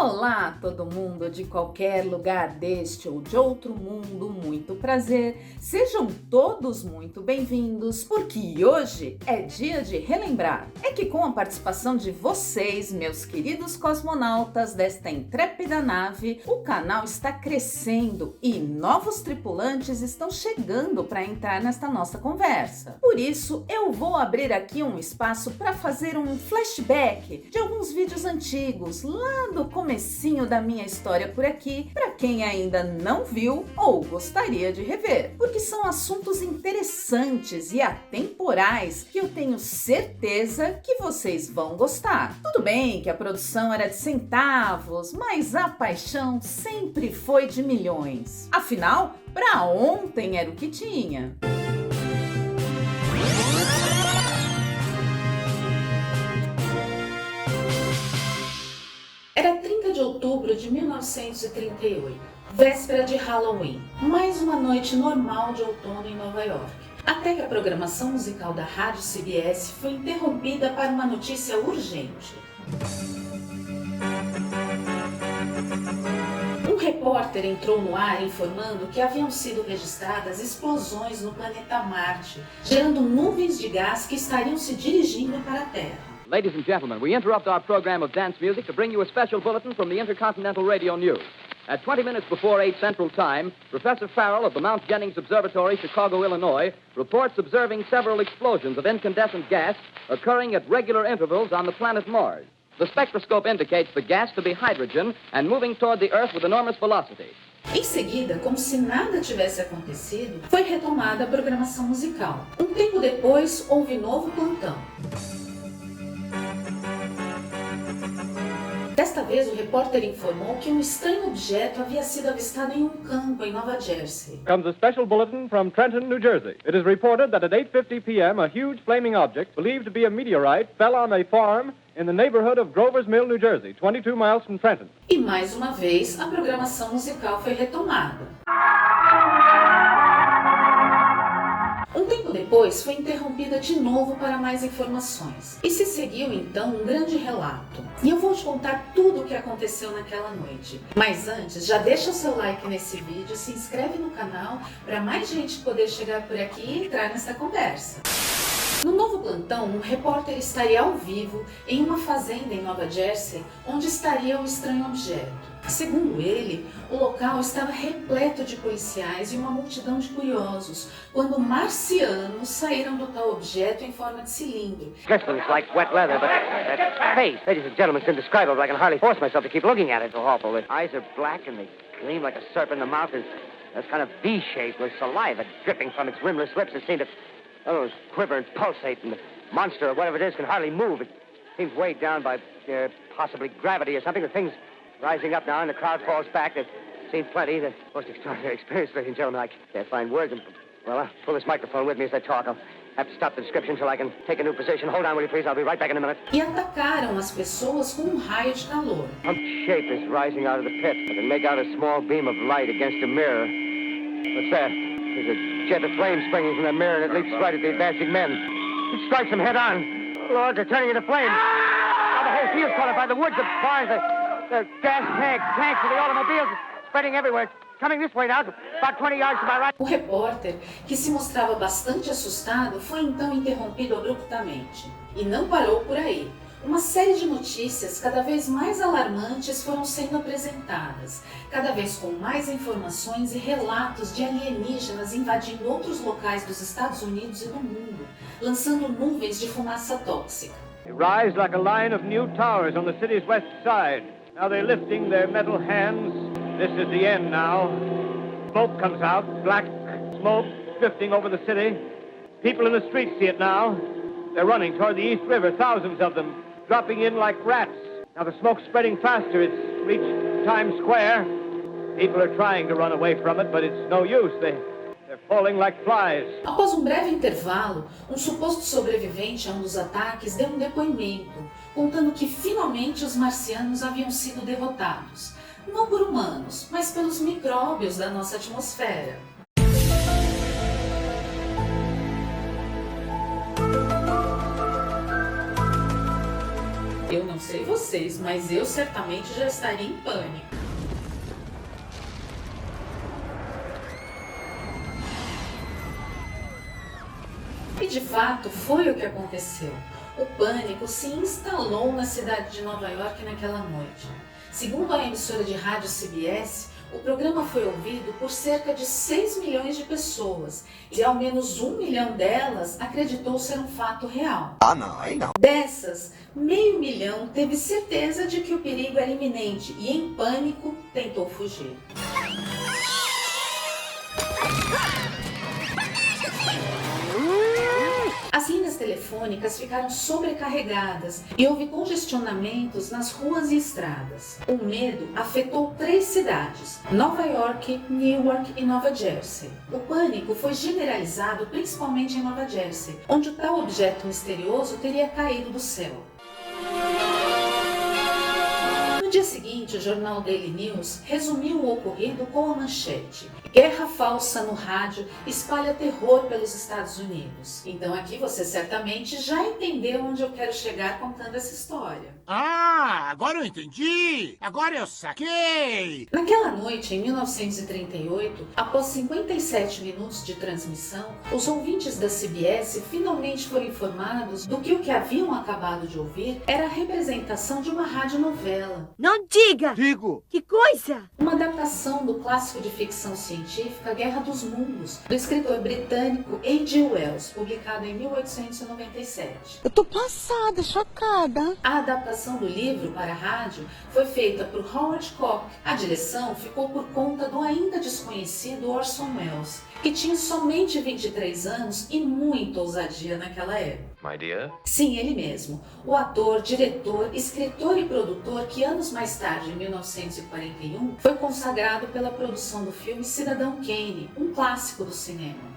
Olá, todo mundo de qualquer lugar deste ou de outro mundo, muito prazer. Sejam todos muito bem-vindos, porque hoje é dia de relembrar. É que com a participação de vocês, meus queridos cosmonautas desta intrépida nave, o canal está crescendo e novos tripulantes estão chegando para entrar nesta nossa conversa. Por isso, eu vou abrir aqui um espaço para fazer um flashback de alguns vídeos antigos, lá do comecinho da minha história por aqui, para quem ainda não viu ou gostaria de rever, porque são assuntos interessantes e atemporais que eu tenho certeza que vocês vão gostar. Tudo bem que a produção era de centavos, mas a paixão sempre foi de milhões. Afinal, para ontem era o que tinha. Era 30 de outubro de 1938, véspera de Halloween, mais uma noite normal de outono em Nova York. Até que a programação musical da rádio CBS foi interrompida para uma notícia urgente. Um repórter entrou no ar informando que haviam sido registradas explosões no planeta Marte, gerando nuvens de gás que estariam se dirigindo para a Terra. Ladies and gentlemen, we interrupt our program of dance music to bring you a special bulletin from the Intercontinental Radio News. At 20 minutes before 8 Central Time, Professor Farrell of the Mount Jennings Observatory, Chicago, Illinois, reports observing several explosions of incandescent gas occurring at regular intervals on the planet Mars. The spectroscope indicates the gas to be hydrogen and moving toward the Earth with enormous velocity. Em seguida, como se nada tivesse acontecido, foi retomada a programação musical. Um tempo depois, houve novo plantão. Desta vez, o repórter informou que um estranho objeto havia sido avistado em um campo em Nova Jersey. Comes a special bulletin from Trenton, New Jersey. It is reported that at 8:50 p.m. a huge flaming object, believed to be a meteorite, fell on a farm in the neighborhood of Grover's Mill, New Jersey, 22 miles from Trenton. E mais uma vez, a programação musical foi retomada. Um tempo depois, foi interrompida de novo para mais informações. E se seguiu, então, um grande relato. E eu vou te contar tudo o que aconteceu naquela noite. Mas antes, já deixa o seu like nesse vídeo, se inscreve no canal para mais gente poder chegar por aqui e entrar nessa conversa. No novo plantão, um repórter estaria ao vivo em uma fazenda em Nova Jersey, onde estaria o estranho objeto. Segundo ele, o local estava repleto de policiais e uma multidão de curiosos, quando marcianos saíram do tal objeto em forma de cilindro. Glistening like wet leather, but that face, ladies and gentlemen, it's indescribable. I can hardly force myself to keep looking at it. It's awful. The eyes are black and they gleam like a serpent. The mouth is kind of V-shaped with saliva dripping from its rimless lips. It seemed to quiver and pulsate, and the monster, or whatever it is, can hardly move. It seems weighed down by possibly gravity or something. The thing's rising up now, and the crowd falls back. They've seen plenty. The most extraordinary experience, ladies and gentlemen. I can't find words. Well, I'll pull this microphone with me as I talk. I'll have to stop the description till I can take a new position. Hold on, will you please? I'll be right back in a minute. E atacaram as pessoas com um raio de calor. Some shape is rising out of the pit. I can make out a small beam of light against a mirror. What's that? There's a jet of flame springing from the mirror, and it leaps right at the advancing men. It strikes them head on. Lord, they're turning into flames. Now the whole field's caught up by the woods, the barns, the gas tanks of the automobiles spreading everywhere. It's coming this way now, about 20 yards to my right. O repórter, que se mostrava bastante assustado, foi então interrompido abruptamente. E não parou por aí. Uma série de notícias cada vez mais alarmantes foram sendo apresentadas, cada vez com mais informações e relatos de alienígenas invadindo outros locais dos Estados Unidos e do mundo, lançando nuvens de fumaça tóxica. They rise like a line of new towers on the city's west side. Now they're lifting their metal hands. This is the end now. Smoke comes out, black smoke drifting over the city. People in the streets see it now. They're running toward the East River, thousands of them, dropping in like rats. Now the smoke's spreading faster. It's reached Times Square. People are trying to run away from it, but it's no use. They're falling like flies. Após um breve intervalo, um suposto sobrevivente a um dos ataques deu um depoimento, contando que finalmente os marcianos haviam sido derrotados, não por humanos, mas pelos micróbios da nossa atmosfera. Eu não sei vocês, mas eu certamente já estaria em pânico. E de fato foi o que aconteceu. O pânico se instalou na cidade de Nova York naquela noite. Segundo a emissora de rádio CBS, o programa foi ouvido por cerca de 6 milhões de pessoas e ao menos 1 milhão delas acreditou ser um fato real. Dessas, 500 mil teve certeza de que o perigo era iminente e, em pânico, tentou fugir. As linhas telefônicas ficaram sobrecarregadas e houve congestionamentos nas ruas e estradas. O medo afetou 3 cidades, Nova York, Newark e Nova Jersey. O pânico foi generalizado principalmente em Nova Jersey, onde o tal objeto misterioso teria caído do céu. No dia seguinte, o jornal Daily News resumiu o ocorrido com a manchete: guerra falsa no rádio espalha terror pelos Estados Unidos. Então aqui você certamente já entendeu onde eu quero chegar contando essa história. Ah, agora eu entendi! Agora eu saquei! Naquela noite, em 1938, após 57 minutos de transmissão, os ouvintes da CBS finalmente foram informados do que o que haviam acabado de ouvir era a representação de uma radionovela. Não diga! Digo! Que coisa! Uma adaptação do clássico de ficção científica Guerra dos Mundos, do escritor britânico H.G. Wells, publicado em 1897. Eu tô passada, chocada. A adaptação do livro para a rádio foi feita por Howard Koch. A direção ficou por conta do ainda desconhecido Orson Welles, que tinha somente 23 anos e muita ousadia naquela época. My dear? Sim, ele mesmo. O ator, diretor, escritor e produtor que anos mais tarde, em 1941, foi consagrado pela produção do filme Cidadão Kane, um clássico do cinema.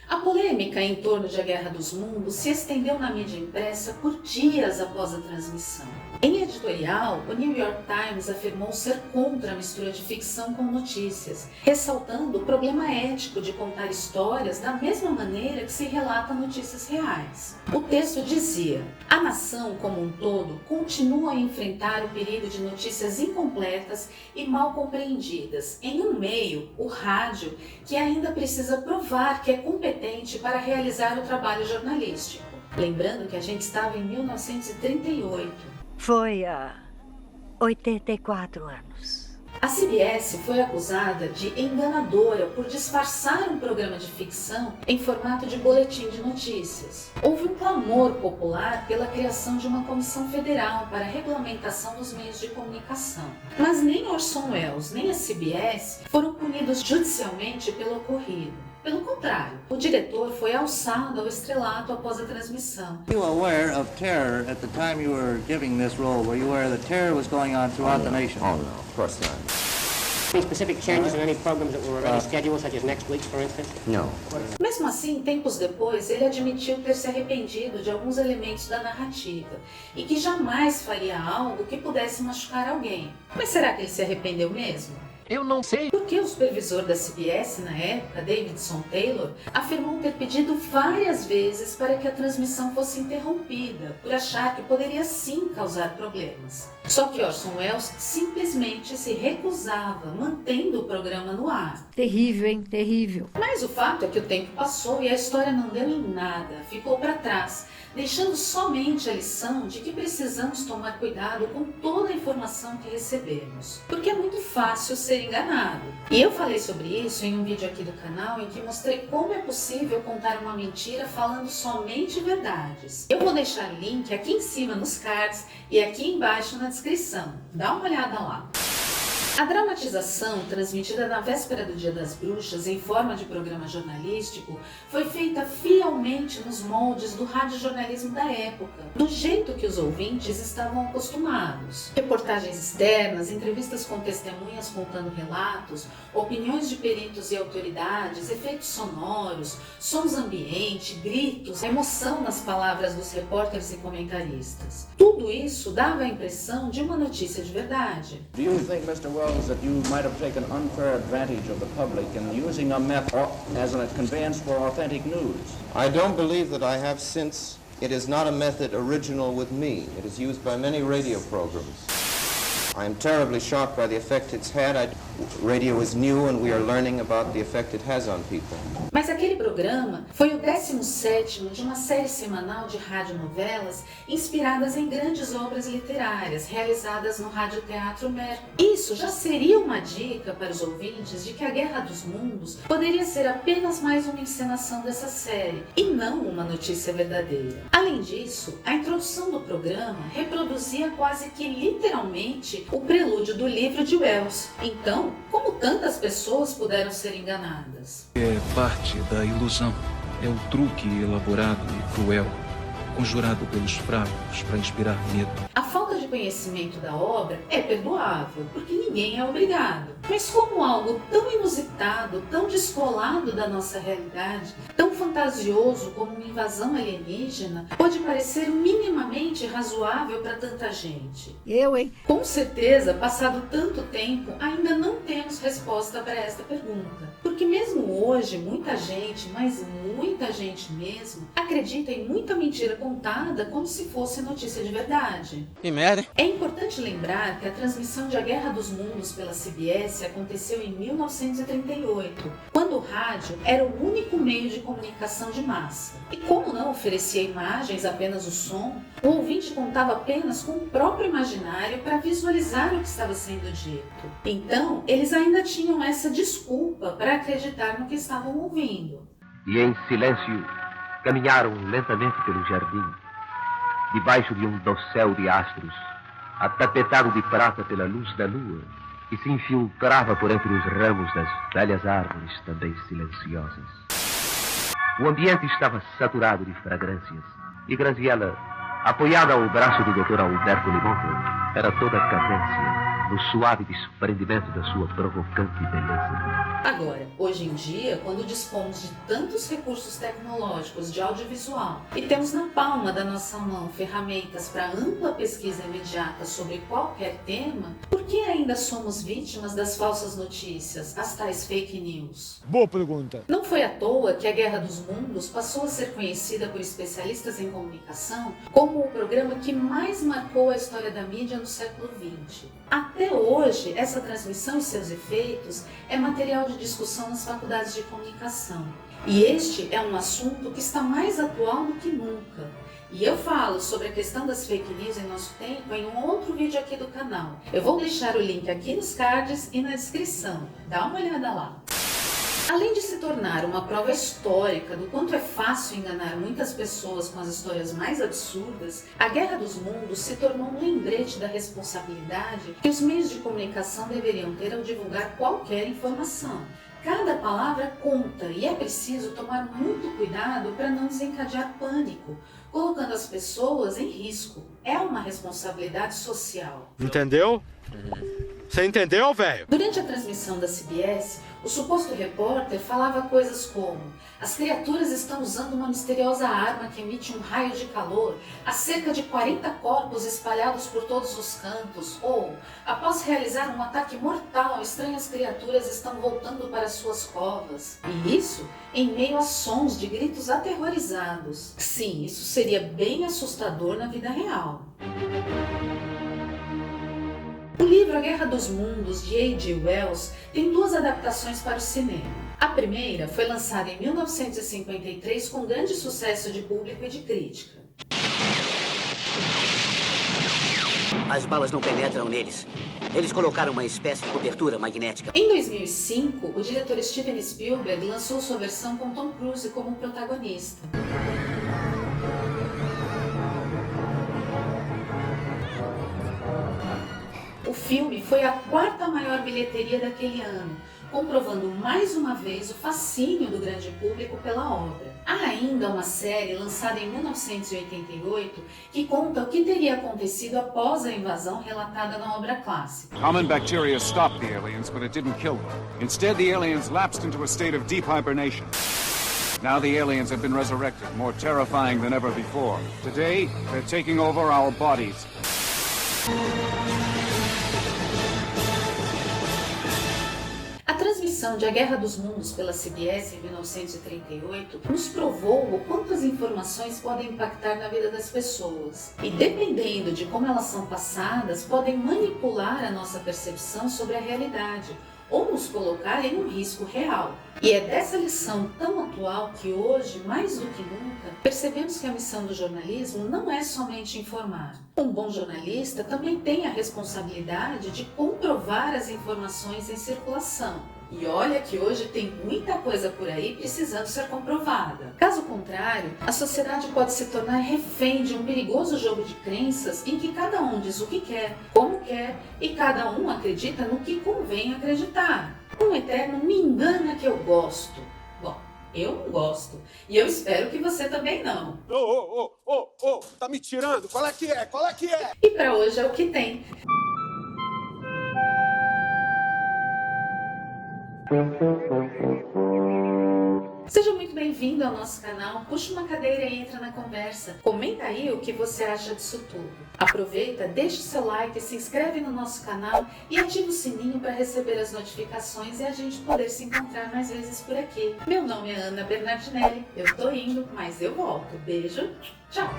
A polêmica em torno de A Guerra dos Mundos se estendeu na mídia impressa por dias após a transmissão. Em editorial, o New York Times afirmou ser contra a mistura de ficção com notícias, ressaltando o problema ético de contar histórias da mesma maneira que se relata notícias reais. O texto dizia: a nação como um todo continua a enfrentar o perigo de notícias incompletas e mal compreendidas em um meio, o rádio, que ainda precisa provar que é competente para realizar o trabalho jornalístico. Lembrando que a gente estava em 1938. Foi há 84 anos. A CBS foi acusada de enganadora por disfarçar um programa de ficção em formato de boletim de notícias. Houve um clamor popular pela criação de uma comissão federal para a regulamentação dos meios de comunicação. Mas nem Orson Welles nem a CBS foram punidos judicialmente pelo ocorrido. Pelo contrário, o diretor foi alçado ao estrelato após a transmissão. Were you aware of terror at the time you were giving this role? Were you aware that terror was going on throughout the nation? Oh, no, of course not. Any specific changes in any programs that were already scheduled, such as next week's, for instance? No. Mesmo assim, tempos depois, ele admitiu ter se arrependido de alguns elementos da narrativa e que jamais faria algo que pudesse machucar alguém. Mas será que ele se arrependeu mesmo? Eu não sei. Porque o supervisor da CBS na época, Davidson Taylor, afirmou ter pedido várias vezes para que a transmissão fosse interrompida, por achar que poderia sim causar problemas. Só que Orson Welles simplesmente se recusava, mantendo o programa no ar. Terrível, hein? Terrível. Mas o fato é que o tempo passou e a história não deu em nada, ficou para trás, deixando somente a lição de que precisamos tomar cuidado com toda a informação que recebemos, porque é muito fácil ser enganado. E eu falei sobre isso em um vídeo aqui do canal em que mostrei como é possível contar uma mentira falando somente verdades. Eu vou deixar o link aqui em cima nos cards e aqui embaixo na descrição. Dá uma olhada lá. A dramatização, transmitida na véspera do Dia das Bruxas em forma de programa jornalístico, foi feita fielmente nos moldes do radiojornalismo da época, do jeito que os ouvintes estavam acostumados. Reportagens externas, entrevistas com testemunhas contando relatos, opiniões de peritos e autoridades, efeitos sonoros, sons ambiente, gritos, emoção nas palavras dos repórteres e comentaristas. Tudo isso dava a impressão de uma notícia de verdade. Do you think Mr. Wells Charles, that you might have taken unfair advantage of the public in using a method as a conveyance for authentic news? I don't believe that I have, since it is not a method original with me. It is used by many radio programs. I am terribly shocked by the effect it's had. Radio is new and we are learning about the effect it has on people. Mas aquele programa foi o 17º de uma série semanal de radionovelas inspiradas em grandes obras literárias realizadas no Radioteatro Mercury. Isso já seria uma dica para os ouvintes de que a Guerra dos Mundos poderia ser apenas mais uma encenação dessa série e não uma notícia verdadeira. Além disso, a introdução do programa reproduzia quase que literalmente o prelúdio do livro de Wells. Então, como tantas pessoas puderam ser enganadas? É parte da ilusão. É o truque elaborado e cruel, conjurado pelos fracos para inspirar medo. A falta de conhecimento da obra é perdoável, porque ninguém é obrigado. Mas como algo tão inusitado, tão descolado da nossa realidade, tão fantasioso como uma invasão alienígena, pode parecer minimamente razoável para tanta gente? Hein? Com certeza, passado tanto tempo, ainda não temos resposta para esta pergunta. Porque mesmo hoje, muita gente, mas muita gente mesmo, acredita em muita mentira contada como se fosse notícia de verdade. Que merda! É importante lembrar que a transmissão de A Guerra dos Mundos pela CBS aconteceu em 1938, quando o rádio era o único meio de comunicação de massa. E como não oferecia imagens, apenas o som, o ouvinte contava apenas com o próprio imaginário para visualizar o que estava sendo dito. Então, eles ainda tinham essa desculpa para acreditar no que estavam ouvindo. E em silêncio caminharam lentamente pelo jardim, debaixo de um dossel de astros, atapetado de prata pela luz da lua, que se infiltrava por entre os ramos das velhas árvores também silenciosas. O ambiente estava saturado de fragrâncias, e Graziella, apoiada ao braço do Dr. Alberto Limonto, era toda cadência no suave desprendimento da sua provocante beleza. Agora, hoje em dia, quando dispomos de tantos recursos tecnológicos de audiovisual e temos na palma da nossa mão ferramentas para ampla pesquisa imediata sobre qualquer tema, por que ainda somos vítimas das falsas notícias, as tais fake news? Boa pergunta. Não foi à toa que a Guerra dos Mundos passou a ser conhecida por especialistas em comunicação como o programa que mais marcou a história da mídia no século XX. Até hoje, essa transmissão e seus efeitos é material de discussão nas faculdades de comunicação. E este é um assunto que está mais atual do que nunca. E eu falo sobre a questão das fake news em nosso tempo em um outro vídeo aqui do canal. Eu vou deixar o link aqui nos cards e na descrição. Dá uma olhada lá. Além de se tornar uma prova histórica do quanto é fácil enganar muitas pessoas com as histórias mais absurdas, a Guerra dos Mundos se tornou um lembrete da responsabilidade que os meios de comunicação deveriam ter ao divulgar qualquer informação. Cada palavra conta e é preciso tomar muito cuidado para não desencadear pânico, colocando as pessoas em risco. É uma responsabilidade social. Entendeu? Você entendeu, velho? Durante a transmissão da CBS, o suposto repórter falava coisas como: as criaturas estão usando uma misteriosa arma que emite um raio de calor, há cerca de 40 corpos espalhados por todos os cantos, ou, após realizar um ataque mortal, estranhas criaturas estão voltando para suas covas. E isso em meio a sons de gritos aterrorizados. Sim, isso seria bem assustador na vida real. O livro A Guerra dos Mundos, de A.G. Wells, tem duas adaptações para o cinema. A primeira foi lançada em 1953 com grande sucesso de público e de crítica. As balas não penetram neles. Eles colocaram uma espécie de cobertura magnética. Em 2005, o diretor Steven Spielberg lançou sua versão com Tom Cruise como protagonista. O filme foi a quarta maior bilheteria daquele ano, comprovando mais uma vez o fascínio do grande público pela obra. Há ainda uma série lançada em 1988 que conta o que teria acontecido após a invasão relatada na obra clássica. Common bacteria stopped the aliens, but it didn't kill them. Instead, the aliens lapsed into a state of deep hibernation. Now the aliens have been resurrected, more terrifying than ever before. Today, they're taking over our bodies. A transmissão de A Guerra dos Mundos pela CBS em 1938 nos provou o quanto as informações podem impactar na vida das pessoas e, dependendo de como elas são passadas, podem manipular a nossa percepção sobre a realidade ou nos colocar em um risco real. E é dessa lição tão atual que hoje, mais do que nunca, percebemos que a missão do jornalismo não é somente informar. Um bom jornalista também tem a responsabilidade de comprovar as informações em circulação. E olha que hoje tem muita coisa por aí precisando ser comprovada. Caso contrário, a sociedade pode se tornar refém de um perigoso jogo de crenças em que cada um diz o que quer, como quer e cada um acredita no que convém acreditar. Um eterno me engana que eu gosto. Bom, eu não gosto. E eu espero que você também não. Tá me tirando? Qual é que é? Qual é que é? E pra hoje é o que tem. Seja muito bem-vindo ao nosso canal, puxa uma cadeira e entra na conversa. Comenta aí o que você acha disso tudo. Aproveita, deixa o seu like, se inscreve no nosso canal e ativa o sininho para receber as notificações e a gente poder se encontrar mais vezes por aqui. Meu nome é Ana Bernardinelli, eu tô indo, mas eu volto. Beijo, tchau!